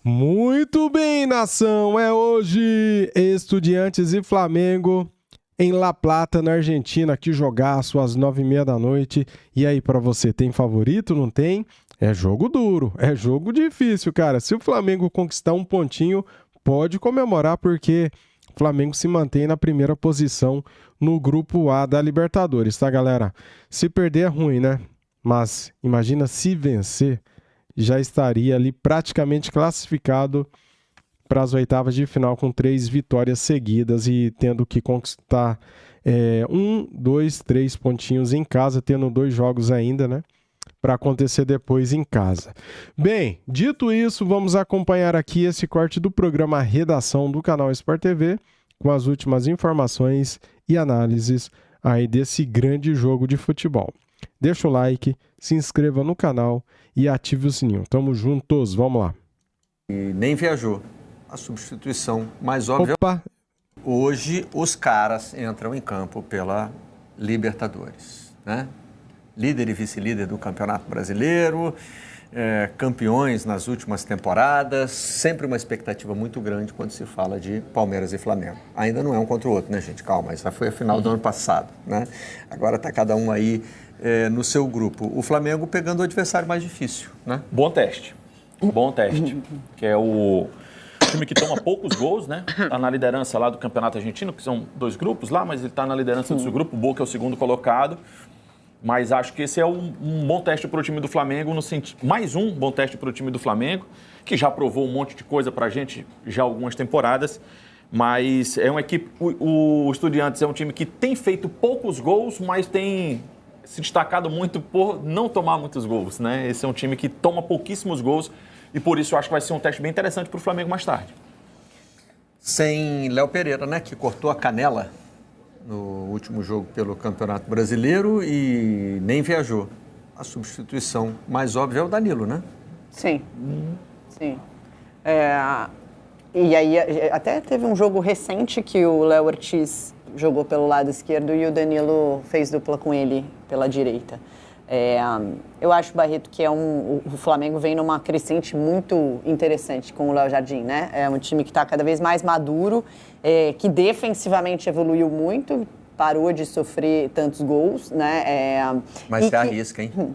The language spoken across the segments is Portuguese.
Muito bem, nação! É hoje Estudiantes e Flamengo em La Plata, na Argentina. Que jogaço às 9h30 da noite. E aí, pra você, tem favorito? Não tem? É jogo duro, é jogo difícil, cara. Se o Flamengo conquistar um pontinho, pode comemorar, porque o Flamengo se mantém na primeira posição no Grupo A da Libertadores, tá, galera? Se perder é ruim, né? Mas imagina se vencer, já estaria ali praticamente classificado para as oitavas de final com 3 vitórias seguidas e tendo que conquistar 3 pontinhos em casa, tendo 2 jogos ainda, né? Para acontecer depois em casa. Bem, dito isso, vamos acompanhar aqui esse corte do programa Redação do canal Sport TV com as últimas informações e análises aí desse grande jogo de futebol. Deixa o like, se inscreva no canal e ative o sininho. Tamo juntos, vamos lá. E nem viajou. A substituição mais óbvia. Opa! Hoje os caras entram em campo pela Libertadores, né? Líder e vice-líder do Campeonato Brasileiro, campeões nas últimas temporadas, sempre uma expectativa muito grande quando se fala de Palmeiras e Flamengo. Ainda não é um contra o outro, né, gente? Calma, essa foi a final do ano passado, né? Agora está cada um aí no seu grupo. O Flamengo pegando o adversário mais difícil, né? Bom teste, que é o time que toma poucos gols, né? Está na liderança lá do Campeonato Argentino, que são 2 grupos lá, mas ele está na liderança do seu grupo. O Boca é o segundo colocado. Mas acho que esse é um bom teste para o time do Flamengo, mais um bom teste para o time do Flamengo, que já provou um monte de coisa para a gente já há algumas temporadas. Mas é uma equipe, o Estudiantes é um time que tem feito poucos gols, mas tem se destacado muito por não tomar muitos gols, né? Esse é um time que toma pouquíssimos gols e por isso eu acho que vai ser um teste bem interessante para o Flamengo mais tarde. Sem Léo Pereira, né? Que cortou a canela no último jogo pelo Campeonato Brasileiro e nem viajou. A substituição mais óbvia é o Danilo, né? Sim, sim. E aí até teve um jogo recente que o Léo Ortiz jogou pelo lado esquerdo e o Danilo fez dupla com ele pela direita. Eu acho, Barreto, que o Flamengo vem numa crescente muito interessante com o Léo Jardim, né? É um time que está cada vez mais maduro, que defensivamente evoluiu muito, parou de sofrer tantos gols, né? Mas se arrisca, hein?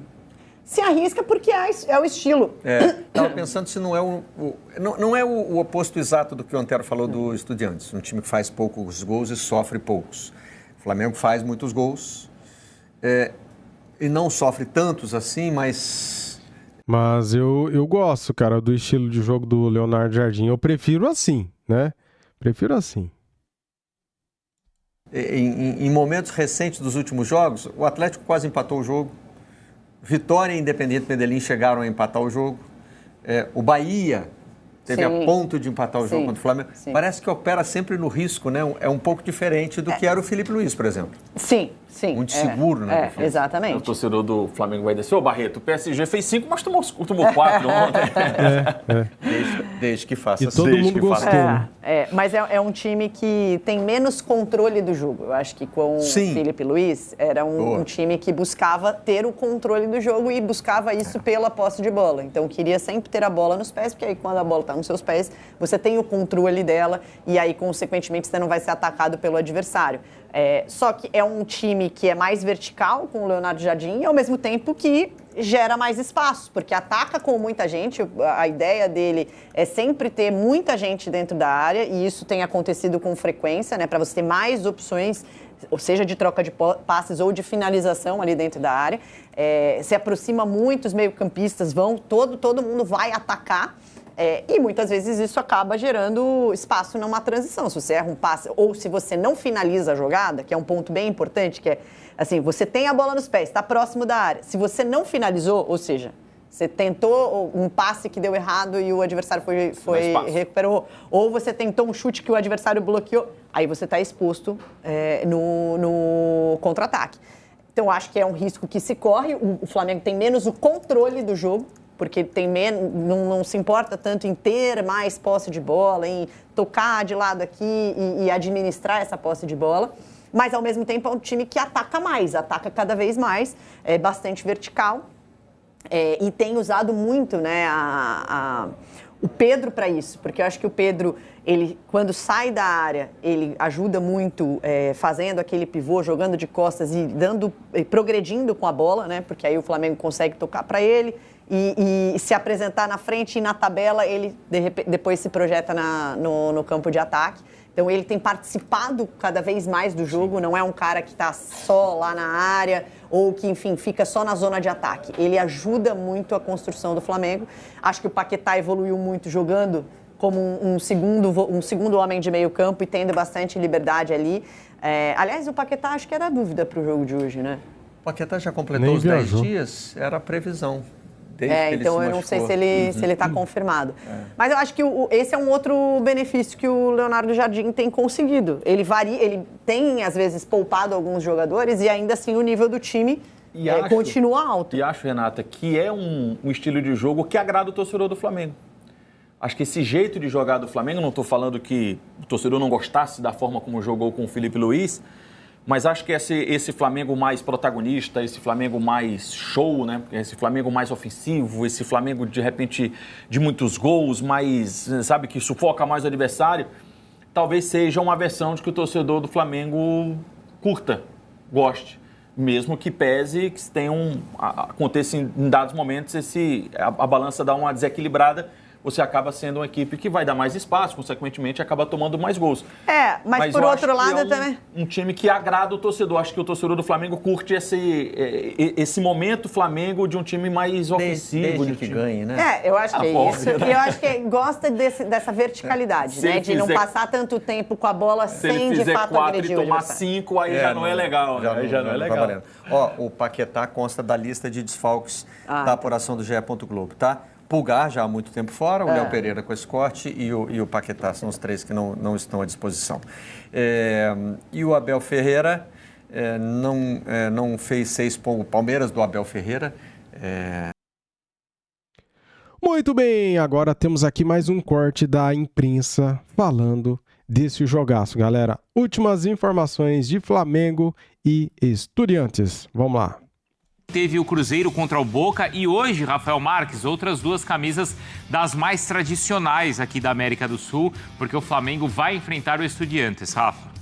Se arrisca porque é o estilo. Estava pensando se não é não é o oposto exato do que o Antero falou do Estudiantes. Um time que faz poucos gols e sofre poucos. O Flamengo faz muitos gols. E não sofre tantos assim, mas... Mas eu gosto, cara, do estilo de jogo do Leonardo Jardim. Eu prefiro assim, né? Prefiro assim. Em momentos recentes dos últimos jogos, o Atlético quase empatou o jogo. Vitória e Independiente Medellín chegaram a empatar o jogo. O Bahia teve a ponto de empatar o jogo contra o Flamengo. Sim. Parece que opera sempre no risco, né? É um pouco diferente do que era o Felipe Luiz, por exemplo. Sim. Muito seguro, né? Exatamente. O torcedor do Flamengo vai descer. Ô, Barreto, o PSG fez 5, mas tomou 4 ontem. Desde que faça. E todo mundo gostou. Mas é um time que tem menos controle do jogo. Eu acho que com o Felipe Luiz era um time que buscava ter o controle do jogo e buscava isso pela posse de bola. Então queria sempre ter a bola nos pés, porque aí quando a bola está nos seus pés, você tem o controle dela e aí, consequentemente, você não vai ser atacado pelo adversário. Só que é um time que é mais vertical com o Leonardo Jardim e ao mesmo tempo que gera mais espaço, porque ataca com muita gente. A ideia dele é sempre ter muita gente dentro da área e isso tem acontecido com frequência, né, para você ter mais opções, ou seja, de troca de passes ou de finalização ali dentro da área. Se aproxima muito, os meio-campistas todo mundo vai atacar. E muitas vezes isso acaba gerando espaço numa transição. Se você erra um passe ou se você não finaliza a jogada, que é um ponto bem importante, que é assim, você tem a bola nos pés, está próximo da área. Se você não finalizou, ou seja, você tentou um passe que deu errado e o adversário recuperou, ou você tentou um chute que o adversário bloqueou, aí você está exposto no contra-ataque. Então, acho que é um risco que se corre. O Flamengo tem menos o controle do jogo, porque não se importa tanto em ter mais posse de bola, em tocar de lado aqui e administrar essa posse de bola. Mas, ao mesmo tempo, é um time que ataca mais, ataca cada vez mais, é bastante vertical e tem usado muito, né, o Pedro para isso, porque eu acho que o Pedro, ele, quando sai da área, ele ajuda muito fazendo aquele pivô, jogando de costas e progredindo com a bola, né? Porque aí o Flamengo consegue tocar para ele e se apresentar na frente e na tabela ele depois se projeta no campo de ataque. Então ele tem participado cada vez mais do jogo, não é um cara que está só lá na área ou que, enfim, fica só na zona de ataque. Ele ajuda muito a construção do Flamengo. Acho que o Paquetá evoluiu muito jogando como um segundo homem de meio campo e tendo bastante liberdade ali. Aliás, o Paquetá acho que era dúvida para o jogo de hoje, né? O Paquetá já completou os 10 dias, era a previsão. Então eu não sei se ele está confirmado. Mas eu acho que esse é um outro benefício que o Leonardo Jardim tem conseguido. Ele tem, às vezes, poupado alguns jogadores e ainda assim o nível do time continua alto. E acho, Renata, que é um estilo de jogo que agrada o torcedor do Flamengo. Acho que esse jeito de jogar do Flamengo, não estou falando que o torcedor não gostasse da forma como jogou com o Felipe Luiz, mas acho que esse Flamengo mais protagonista, esse Flamengo mais show, né? Esse Flamengo mais ofensivo, esse Flamengo, de repente, de muitos gols, mais, sabe, que sufoca mais o adversário, talvez seja uma versão de que o torcedor do Flamengo curta, goste. Mesmo que pese, que aconteça em dados momentos, a balança dá uma desequilibrada, você acaba sendo uma equipe que vai dar mais espaço, consequentemente acaba tomando mais gols. Mas por outro lado também... um time que agrada o torcedor. Acho que o torcedor do Flamengo curte esse momento Flamengo de um time mais ofensivo. Desde que ganhe, né? Eu acho que é isso. E eu acho que gosta dessa verticalidade, né? De não passar tanto tempo com a bola sem, de fato, agredir o adversário. Se ele fizer 4 e tomar 5, aí já não é legal. Já não é legal. O Paquetá consta da lista de desfalques da apuração do GE. Globo, tá? Pulgar já há muito tempo fora, o Léo Pereira com esse corte e o Paquetá são os 3 que não estão à disposição. E o Abel Ferreira não fez 6 pontos. O Palmeiras do Abel Ferreira. Muito bem, agora temos aqui mais um corte da imprensa falando desse jogaço, galera. Últimas informações de Flamengo e Estudiantes. Vamos lá. Teve o Cruzeiro contra o Boca e hoje, Rafael Marques, outras 2 camisas das mais tradicionais aqui da América do Sul, porque o Flamengo vai enfrentar o Estudiantes, Rafa.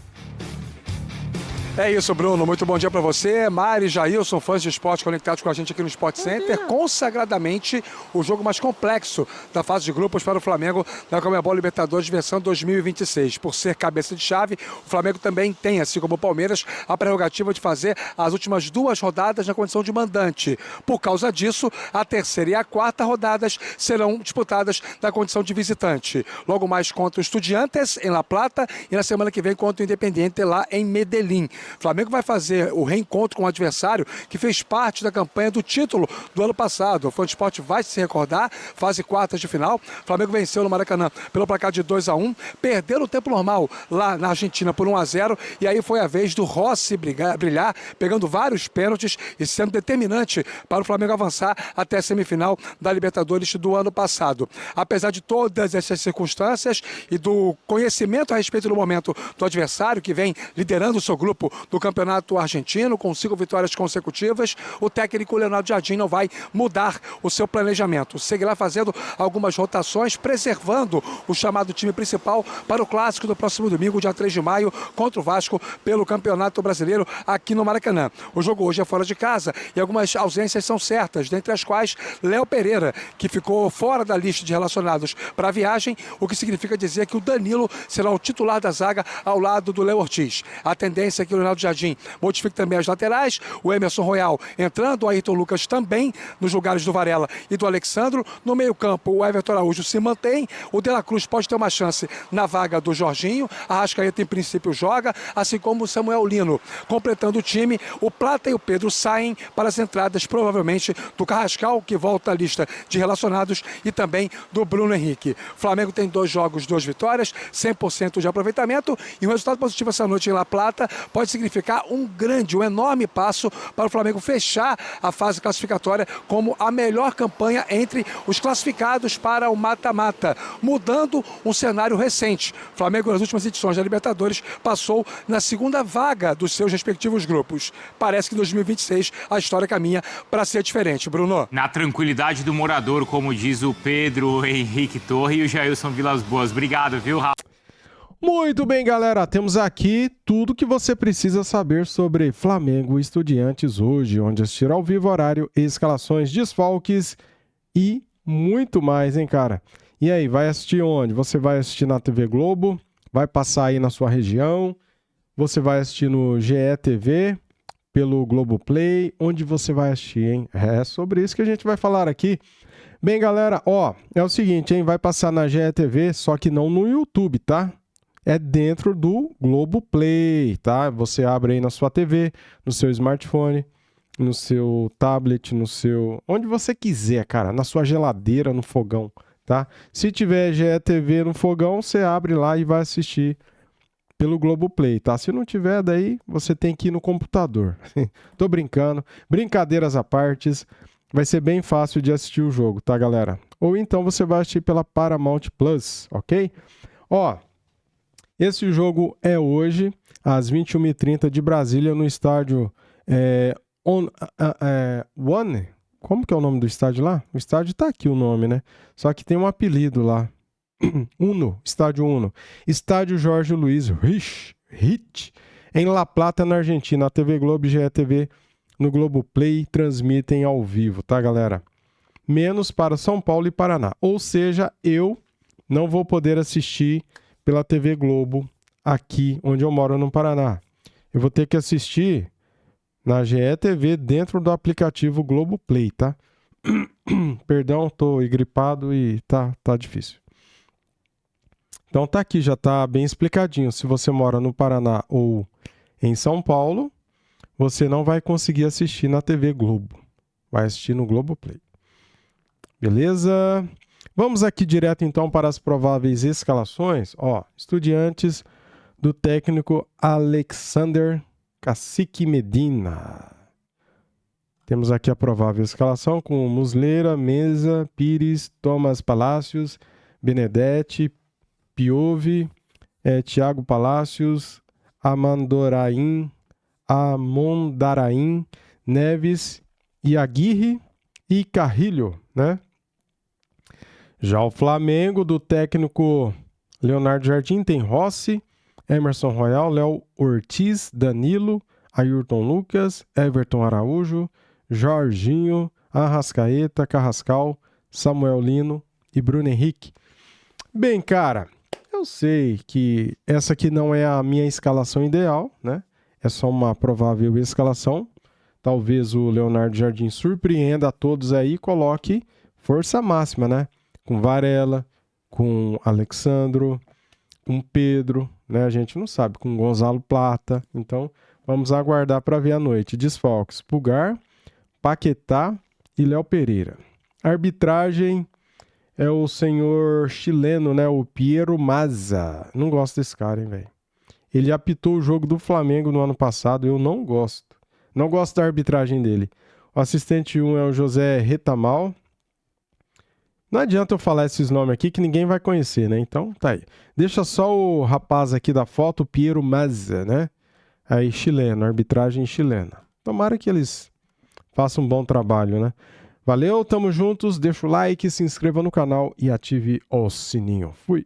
É isso, Bruno. Muito bom dia para você. Mari, Jailson, fãs de esporte conectados com a gente aqui no Sport Center. Consagradamente, o jogo mais complexo da fase de grupos para o Flamengo na Conmebol Libertadores versão 2026. Por ser cabeça de chave, o Flamengo também tem, assim como o Palmeiras, a prerrogativa de fazer as últimas 2 rodadas na condição de mandante. Por causa disso, a 3ª e a 4ª rodadas serão disputadas na condição de visitante. Logo mais contra o Estudiantes, em La Plata, e na semana que vem contra o Independiente, lá em Medellín. O Flamengo vai fazer o reencontro com um adversário que fez parte da campanha do título do ano passado. O Fã de Esporte vai se recordar, fase 4 de final. O Flamengo venceu no Maracanã pelo placar de 2-1, perdeu no tempo normal lá na Argentina por 1-0, e aí foi a vez do Rossi brilhar, pegando vários pênaltis e sendo determinante para o Flamengo avançar até a semifinal da Libertadores do ano passado. Apesar de todas essas circunstâncias e do conhecimento a respeito do momento do adversário, que vem liderando o seu grupo do campeonato argentino, com 5 vitórias consecutivas, o técnico Leonardo Jardim não vai mudar o seu planejamento. Seguirá fazendo algumas rotações, preservando o chamado time principal para o clássico do próximo domingo, dia 3 de maio, contra o Vasco, pelo Campeonato Brasileiro aqui no Maracanã. O jogo hoje é fora de casa e algumas ausências são certas, dentre as quais Léo Pereira, que ficou fora da lista de relacionados para a viagem, o que significa dizer que o Danilo será o titular da zaga ao lado do Léo Ortiz. A tendência é que o Leonardo Jardim modifique também as laterais, o Emerson Royal entrando, o Ayrton Lucas também nos lugares do Varela e do Alexandro. No meio campo, o Everton Araújo se mantém, o De La Cruz pode ter uma chance na vaga do Jorginho, a Arrascaeta em princípio joga, assim como o Samuel Lino. Completando o time, o Plata e o Pedro saem para as entradas, provavelmente, do Carrascal, que volta à lista de relacionados, e também do Bruno Henrique. O Flamengo tem 2 jogos, 2 vitórias, 100% de aproveitamento, e um resultado positivo essa noite em La Plata pode pode significar um enorme passo para o Flamengo fechar a fase classificatória como a melhor campanha entre os classificados para o mata-mata, mudando um cenário recente. O Flamengo, nas últimas edições da Libertadores, passou na segunda vaga dos seus respectivos grupos. Parece que em 2026 a história caminha para ser diferente. Bruno? Na tranquilidade do morador, como diz o Pedro Henrique Torre e o Jailson Vilas Boas. Obrigado, viu, Rafa? Muito bem, galera. Temos aqui tudo que você precisa saber sobre Flamengo e Estudiantes hoje, onde assistir ao vivo, horário, escalações, desfalques e muito mais, hein, cara? E aí, vai assistir onde? Você vai assistir na TV Globo? Vai passar aí na sua região? Você vai assistir no GE.TV? Pelo Globoplay? Onde você vai assistir, hein? É sobre isso que a gente vai falar aqui. Bem, galera, ó, é o seguinte, hein? Vai passar na GE.TV, só que não no YouTube, tá? É dentro do Globoplay, tá? Você abre aí na sua TV, no seu smartphone, no seu tablet, no seu... onde você quiser, cara. Na sua geladeira, no fogão, tá? Se tiver GE.TV no fogão, você abre lá e vai assistir pelo Globoplay, tá? Se não tiver, daí você tem que ir no computador. Tô brincando. Brincadeiras à parte. Vai ser bem fácil de assistir o jogo, tá, galera? Ou então você vai assistir pela Paramount Plus, ok? Ó... Esse jogo é hoje, às 21h30 de Brasília, no estádio One. Como que é o nome do estádio lá? O estádio tá aqui o nome, né? Só que tem um apelido lá. Uno, estádio Uno. Estádio Jorge Luiz Rich, em La Plata, na Argentina. A TV Globo e GE.TV no Globoplay transmitem ao vivo, tá, galera? Menos para São Paulo e Paraná. Ou seja, eu não vou poder assistir pela TV Globo aqui onde eu moro no Paraná. Eu vou ter que assistir na GE.TV dentro do aplicativo Globoplay, tá? Perdão, tô gripado e tá difícil. Então tá aqui, já tá bem explicadinho. Se você mora no Paraná ou em São Paulo, você não vai conseguir assistir na TV Globo. Vai assistir no Globoplay. Beleza? Vamos aqui direto então para as prováveis escalações. Ó, Estudiantes do técnico Alexander Cacique Medina. Temos aqui a provável escalação com Muslera, Meza, Pires, Thomas Palacios, Benedetti, Piove, Thiago Palacios, Amondarain, Neves e Aguirre e Carrilho, né? Já o Flamengo, do técnico Leonardo Jardim, tem Rossi, Emerson Royal, Léo Ortiz, Danilo, Ayrton Lucas, Everton Araújo, Jorginho, Arrascaeta, Carrascal, Samuel Lino e Bruno Henrique. Bem, cara, eu sei que essa aqui não é a minha escalação ideal, né? É só uma provável escalação. Talvez o Leonardo Jardim surpreenda a todos aí e coloque força máxima, né? Com Varela, com Alexandro, com Pedro, né? A gente não sabe, com Gonzalo Plata. Então, vamos aguardar para ver à noite. Desfalques: Pulgar, Paquetá e Léo Pereira. Arbitragem é o senhor chileno, né? O Piero Mazza. Não gosto desse cara, hein, velho? Ele apitou o jogo do Flamengo no ano passado. Eu não gosto. Não gosto da arbitragem dele. O assistente 1 é o José Retamal. Não adianta eu falar esses nomes aqui que ninguém vai conhecer, né? Então, tá aí. Deixa só o rapaz aqui da foto, o Piero Mazza, né? Aí, chileno, arbitragem chilena. Tomara que eles façam um bom trabalho, né? Valeu, tamo juntos. Deixa o like, se inscreva no canal e ative o sininho. Fui!